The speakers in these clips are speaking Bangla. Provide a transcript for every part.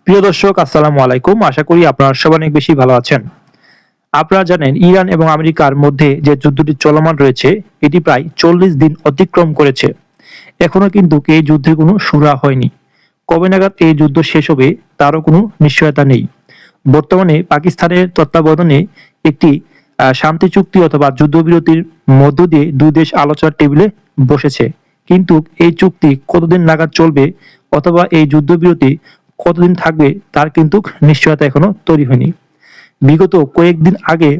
প্রিয় দর্শক, আসসালামু আলাইকুম। আশা করি আপনারা সবাই অনেক বেশি ভালো আছেন। আপনারা জানেন, ইরান এবং আমেরিকার মধ্যে যে যুদ্ধটি চলমান রয়েছে এটি প্রায় 40 দিন অতিক্রম করেছে। এখনো কিন্তু এই যুদ্ধের কোনো সুরা হয়নি। কবে নাগাদ এই যুদ্ধ শেষ হবে তারও কোনো নিশ্চয়তা নেই। বর্তমানে পাকিস্তানের তত্ত্বাবধানে একটি শান্তি চুক্তি অথবা যুদ্ধবিরতির মধ্য দিয়ে দুই দেশ আলোচনার টেবিলে বসেছে। কিন্তু এই চুক্তি কতদিন নাগাদ চলবে অথবা এই যুদ্ধবিরতি কতদিন থাকবে তার কিন্তু নিশ্চয়তা এখনো তৈরি হয়নি। বিগত কয়েকদিন আগে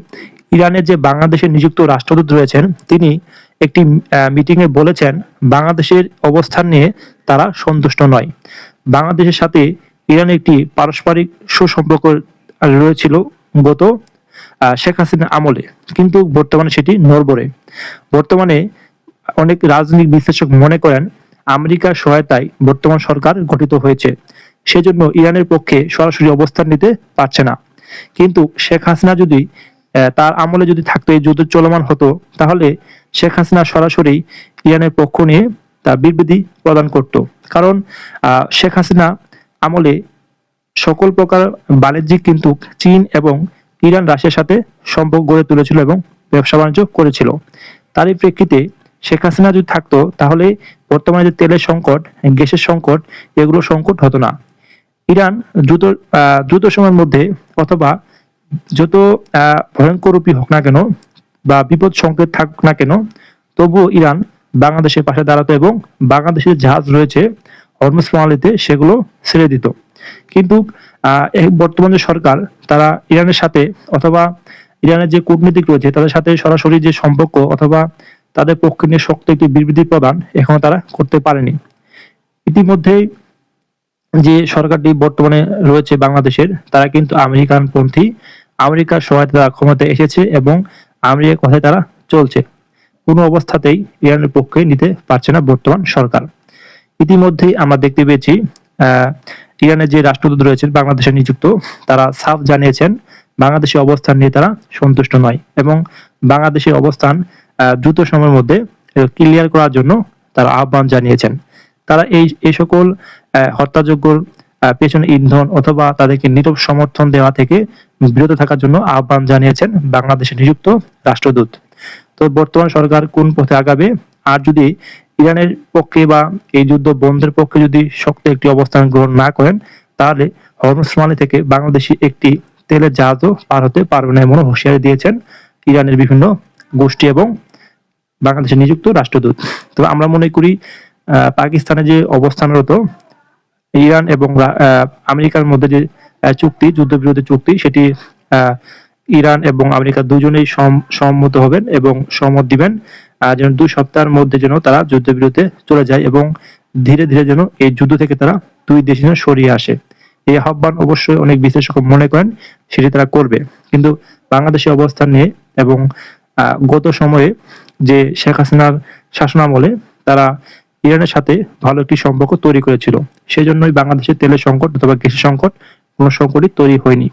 ইরানের যে বাংলাদেশে নিযুক্ত রাষ্ট্রদূত রয়েছেন তিনি একটি মিটিংয়ে বলেছেন বাংলাদেশের অবস্থান নিয়ে তারা সন্তুষ্ট নয়। বাংলাদেশের সাথে ইরানের একটি পারস্পরিক সুসম্পর্ক রয়েছিল গত শেখ হাসিনার আমলে, কিন্তু বর্তমানে সেটি নড়বড়ে। বর্তমানে অনেক রাজনৈতিক বিশ্লেষক মনে করেন আমেরিকার সহায়তায় বর্তমান সরকার গঠিত হয়েছে, সেজন্য ইরানের পক্ষে সরাসরি অবস্থান নিতে পারছে না। কিন্তু শেখ হাসিনা যদি তার আমলে যদি থাকতো, এই যুদ্ধ চলমান হতো, তাহলে শেখ হাসিনা সরাসরি ইরানের পক্ষ নিয়ে তার বিবৃতি প্রদান করত। কারণ শেখ হাসিনা আমলে সকল প্রকার বাণিজ্যিক কিন্তু চীন এবং ইরান রাশিয়ার সাথে সম্পর্ক গড়ে তুলেছিল এবং ব্যবসা বাণিজ্য করেছিল। তারই প্রেক্ষিতে শেখ হাসিনা যদি থাকতো তাহলে বর্তমানে যে তেলের সংকট, গ্যাসের সংকট, এগুলো সংকট হতো না। ইরান দ্রুত সময়ের মধ্যে অথবা যত ভয়ঙ্কর রূপী হোক না কেন বা বিপদ সংকেত থাক না কেন, তবুও ইরান বাংলাদেশের পাশে দাঁড়াতো এবং বাংলাদেশের জাহাজ রয়েছে হরমুজ প্রণালীতে সেগুলো ছেড়ে দিত। কিন্তু বর্তমান যে সরকার তারা ইরানের সাথে অথবা ইরানের যে কূটনীতিক রয়েছে তাদের সাথে সরাসরি যে সম্পর্ক অথবা তাদের পক্ষে নিয়ে শক্ত একটি বিবৃতি প্রদান এখনো তারা করতে পারেনি। ইতিমধ্যেই যে সরকারটি বর্তমানে রয়েছে বাংলাদেশের, তারা কিন্তু আমেরিকান পন্থী, আমেরিকার সহায়তা ক্ষমতায় এসেছে এবং আমেরিকার কথায় তারা চলছে। কোনো অবস্থাতেই ইরানের পক্ষে নিতে পারছে না বর্তমান সরকার। ইতিমধ্যেই আমরা দেখতে পেয়েছি ইরানের যে রাষ্ট্রদূত রয়েছেন বাংলাদেশে নিযুক্ত, তারা সাফ জানিয়েছেন বাংলাদেশের অবস্থান নিয়ে তারা সন্তুষ্ট নয় এবং বাংলাদেশের অবস্থান দ্রুত সময়ের মধ্যে ক্লিয়ার করার জন্য তারা আহ্বান জানিয়েছেন। তারা এই সকল হত্যাযজ্ঞর পেছনে ইন্ধন অথবা তাদেরকে নীরব সমর্থন দেওয়া থেকে বিরত থাকার জন্য আহ্বান জানিয়েছেন বাংলাদেশে নিযুক্ত রাষ্ট্রদূত। তো বর্তমান সরকার কোন পথে আগাবে, আর যদি ইরানের পক্ষে বা এই যুদ্ধ বন্ধের পক্ষে যদি শক্ত একটি অবস্থান গ্রহণ না করেন, তাহলে হরমুজ প্রণালী থেকে বাংলাদেশি একটি তেলের জাহাজও পার হতে পারবে না এমন হুঁশিয়ারি দিয়েছেন ইরানের বিভিন্ন গোষ্ঠী এবং বাংলাদেশে নিযুক্ত রাষ্ট্রদূত। তো আমরা মনে করি পাকিস্তানে যে অবস্থানরত ইরান এবং আমেরিকার মধ্যে যে চুক্তি, যুদ্ধবিরতি চুক্তি, সেটি ইরান এবং আমেরিকা দুজনেই সম্মত হবেন এবং সহমত দিবেন যেন 2 সপ্তাহের মধ্যে যেন তারা যুদ্ধবিরতিতে চলে যায় এবং ধীরে ধীরে যেন এই যুদ্ধ থেকে তারা দুই দেশ যেন সরিয়ে আসে। এই আহ্বান অবশ্যই অনেক বিশ্লেষক মনে করেন সেটি তারা করবে। কিন্তু বাংলাদেশের অবস্থান নিয়ে এবং গত সময়ে যে শেখ হাসিনার শাসনামলে তারা ইরানের সাথে ভালো একটি সম্পর্ক তৈরি করেছিল, সেজন্যই বাংলাদেশের তেলের সংকট অথবা গ্যাসের সংকট কোনো সংকটই তৈরি হয়নি।